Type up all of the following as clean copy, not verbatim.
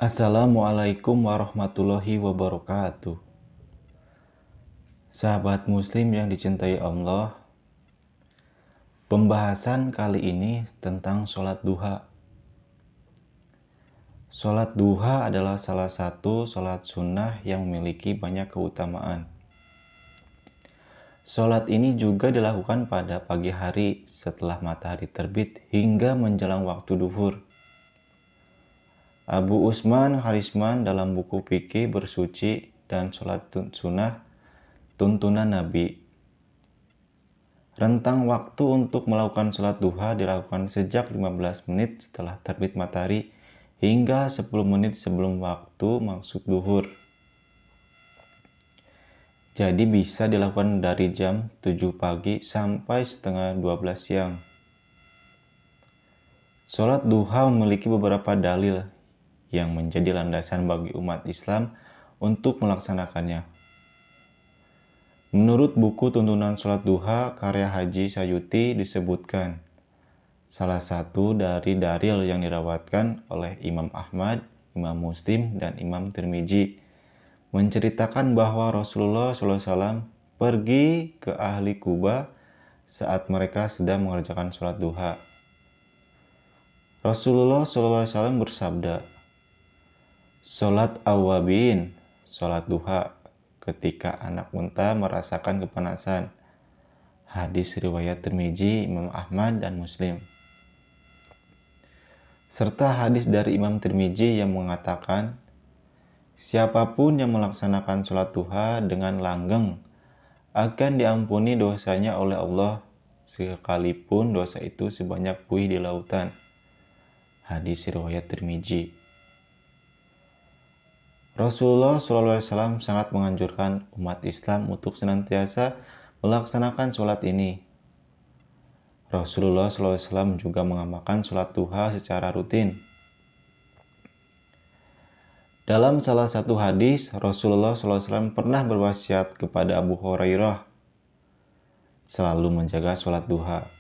Assalamualaikum warahmatullahi wabarakatuh. Sahabat muslim yang dicintai Allah, pembahasan kali ini tentang sholat duha. Sholat duha adalah salah satu sholat sunnah yang memiliki banyak keutamaan. Sholat ini juga dilakukan pada pagi hari setelah matahari terbit hingga menjelang waktu duhur. Abu Usman Harisman dalam buku Fikih Bersuci dan Sholat Sunnah Tuntunan Nabi. Rentang waktu untuk melakukan sholat duha dilakukan sejak 15 menit setelah terbit matahari hingga 10 menit sebelum waktu maksud duhur. Jadi bisa dilakukan dari jam 7 pagi sampai setengah 12 siang. Sholat duha memiliki beberapa dalil yang menjadi landasan bagi umat Islam untuk melaksanakannya. Menurut buku Tuntunan Sholat Duha karya Haji Sayuti disebutkan, salah satu dari dalil yang dirawatkan oleh Imam Ahmad, Imam Muslim, dan Imam Tirmizi menceritakan bahwa Rasulullah SAW pergi ke ahli Kuba saat mereka sedang mengerjakan sholat duha. Rasulullah SAW bersabda, "Sholat awabin, sholat duha, ketika anak unta merasakan kepanasan." Hadis riwayat Tirmizi, Imam Ahmad, dan Muslim. Serta hadis dari Imam Tirmizi yang mengatakan, siapapun yang melaksanakan sholat duha dengan langgeng akan diampuni dosanya oleh Allah sekalipun dosa itu sebanyak buih di lautan. Hadis riwayat Tirmizi. Rasulullah SAW sangat menganjurkan umat Islam untuk senantiasa melaksanakan sholat ini. Rasulullah SAW juga mengamalkan sholat duha secara rutin. Dalam salah satu hadis, Rasulullah SAW pernah berwasiat kepada Abu Hurairah selalu menjaga sholat duha.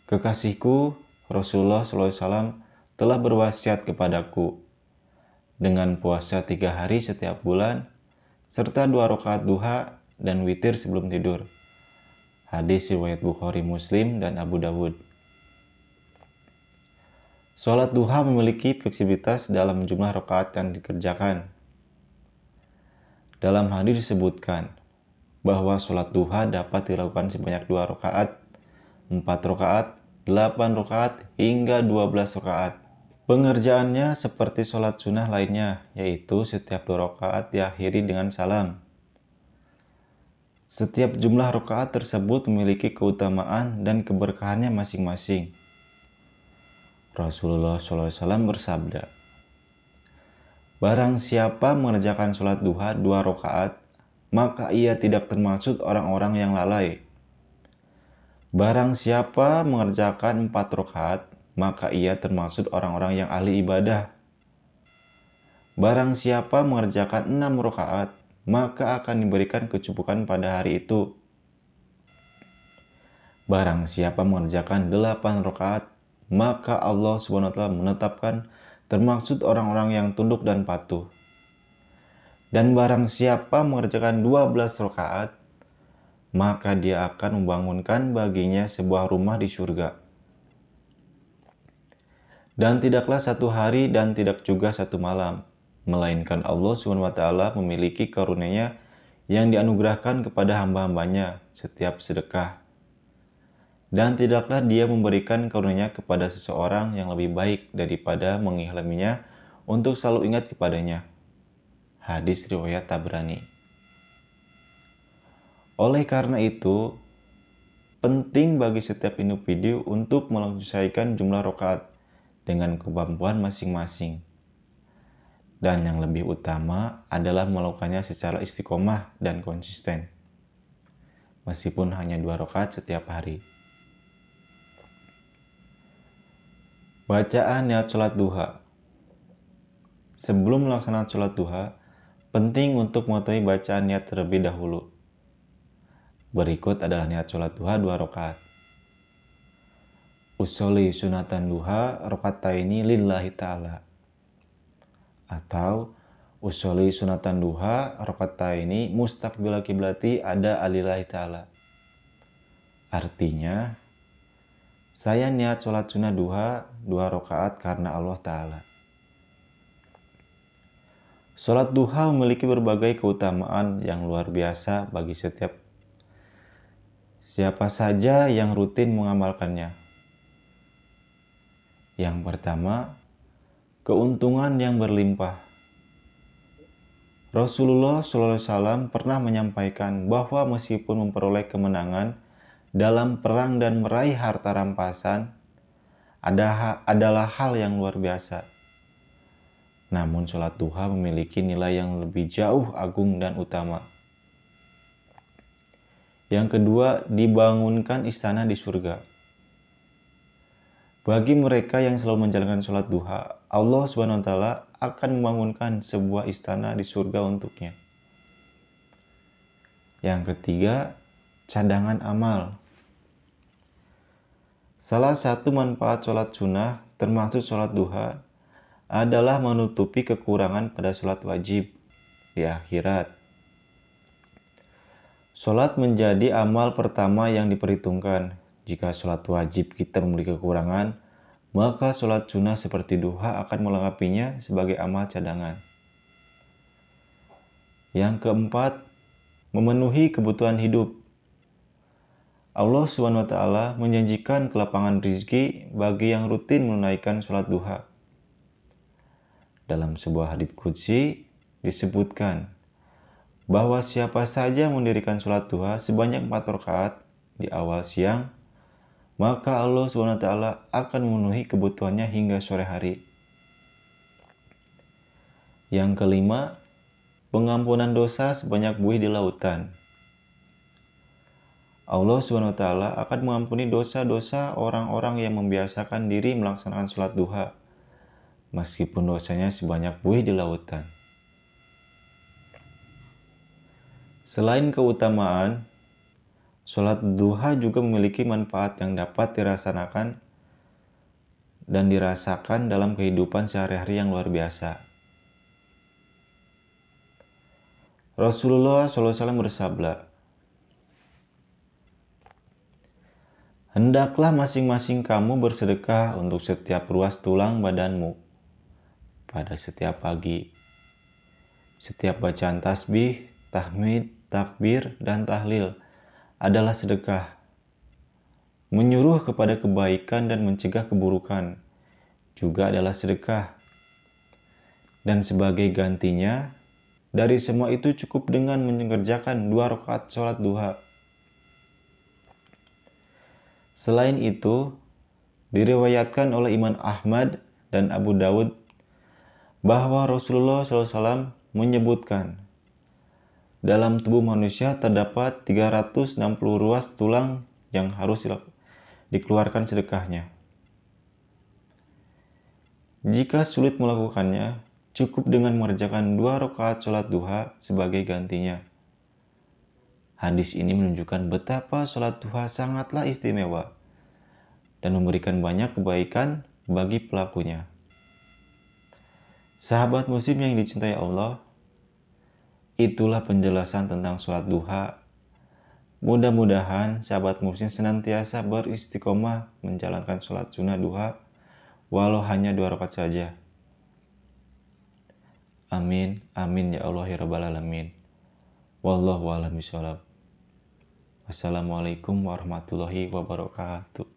"Kekasihku, Rasulullah SAW telah berwasiat kepadaku dengan puasa 3 hari setiap bulan, serta 2 rakaat duha dan witir sebelum tidur." Hadis riwayat Bukhari, Muslim, dan Abu Dawud. Sholat duha memiliki fleksibilitas dalam jumlah rakaat yang dikerjakan. Dalam hadis disebutkan bahwa sholat duha dapat dilakukan sebanyak 2 rakaat, 4 rakaat, 8 rakaat, hingga 12 rakaat. Pengerjaannya seperti sholat sunnah lainnya, yaitu setiap 2 rakaat diakhiri dengan salam. Setiap jumlah rakaat tersebut memiliki keutamaan dan keberkahannya masing-masing. Rasulullah SAW bersabda, "Barang siapa mengerjakan sholat duha 2 rakaat, maka ia tidak termasuk orang-orang yang lalai. Barang siapa mengerjakan 4 rakaat, maka ia termasuk orang-orang yang ahli ibadah. Barang siapa mengerjakan 6 rakaat, maka akan diberikan kecukupan pada hari itu. Barang siapa mengerjakan 8 rakaat, maka Allah SWT menetapkan termaksud orang-orang yang tunduk dan patuh. Dan barang siapa mengerjakan 12 rakaat, maka dia akan membangunkan baginya sebuah rumah di surga. Dan tidaklah 1 hari dan tidak juga 1 malam, melainkan Allah SWT memiliki karunia yang dianugerahkan kepada hamba-hambanya setiap sedekah. Dan tidaklah dia memberikan karunia kepada seseorang yang lebih baik daripada mengilhaminya untuk selalu ingat kepadanya." Hadis riwayat Tabrani. Oleh karena itu, penting bagi setiap individu untuk menyelesaikan jumlah rakaat dengan kemampuan masing-masing. Dan yang lebih utama adalah melakukannya secara istiqomah dan konsisten, meskipun hanya 2 rakaat setiap hari. Bacaan niat sholat duha. Sebelum melaksanakan sholat duha, penting untuk mengetahui bacaan niat terlebih dahulu. Berikut adalah niat sholat duha 2 rakaat. Usolli sunatan duha rakaataini lillahi ta'ala. Atau usoli sunatan duha rakaataini mustaqbil kiblati ada alillahi ta'ala. Artinya, saya niat sholat sunnah duha 2 rakaat karena Allah Ta'ala. Sholat duha memiliki berbagai keutamaan yang luar biasa bagi siapa saja yang rutin mengamalkannya. Yang pertama, keuntungan yang berlimpah. Rasulullah SAW pernah menyampaikan bahwa meskipun memperoleh kemenangan dalam perang dan meraih harta rampasan adalah hal yang luar biasa. Namun sholat duha memiliki nilai yang lebih jauh agung dan utama. Yang kedua, dibangunkan istana di surga. Bagi mereka yang selalu menjalankan sholat duha, Allah SWT akan membangunkan sebuah istana di surga untuknya. Yang ketiga, cadangan amal. Salah satu manfaat sholat sunnah, termasuk sholat duha, adalah menutupi kekurangan pada sholat wajib di akhirat. Sholat menjadi amal pertama yang diperhitungkan. Jika sholat wajib kita memiliki kekurangan, maka sholat sunnah seperti duha akan melengkapinya sebagai amal cadangan. Yang keempat, memenuhi kebutuhan hidup. Allah SWT menjanjikan kelapangan rizki bagi yang rutin menunaikan sholat duha. Dalam sebuah hadits qudsi disebutkan bahwa siapa saja mendirikan sholat duha sebanyak 4 rakaat di awal siang, maka Allah SWT akan memenuhi kebutuhannya hingga sore hari. Yang kelima, pengampunan dosa sebanyak buih di lautan. Allah SWT akan mengampuni dosa-dosa orang-orang yang membiasakan diri melaksanakan sholat duha, meskipun dosanya sebanyak buih di lautan. Selain keutamaan, sholat duha juga memiliki manfaat yang dapat dirasakan dalam kehidupan sehari-hari yang luar biasa. Rasulullah SAW bersabda, "Hendaklah masing-masing kamu bersedekah untuk setiap ruas tulang badanmu pada setiap pagi. Setiap bacaan tasbih, tahmid, takbir, dan tahlil adalah sedekah. Menyuruh kepada kebaikan dan mencegah keburukan juga adalah sedekah. Dan sebagai gantinya, dari semua itu cukup dengan mengerjakan 2 rakaat sholat duha." Selain itu, diriwayatkan oleh Imam Ahmad dan Abu Dawud bahwa Rasulullah SAW menyebutkan, dalam tubuh manusia terdapat 360 ruas tulang yang harus dikeluarkan sedekahnya. Jika sulit melakukannya, cukup dengan mengerjakan 2 rakaat sholat duha sebagai gantinya. Hadis ini menunjukkan betapa sholat duha sangatlah istimewa dan memberikan banyak kebaikan bagi pelakunya. Sahabat muslim yang dicintai Allah, itulah penjelasan tentang sholat duha. Mudah-mudahan sahabat muslim senantiasa beristiqomah menjalankan sholat sunnah duha, walau hanya 2 rakaat saja. Amin, amin ya Allah ya Rabbal Alamin. Wallahu a'lam bishawab. Wassalamualaikum warahmatullahi wabarakatuh.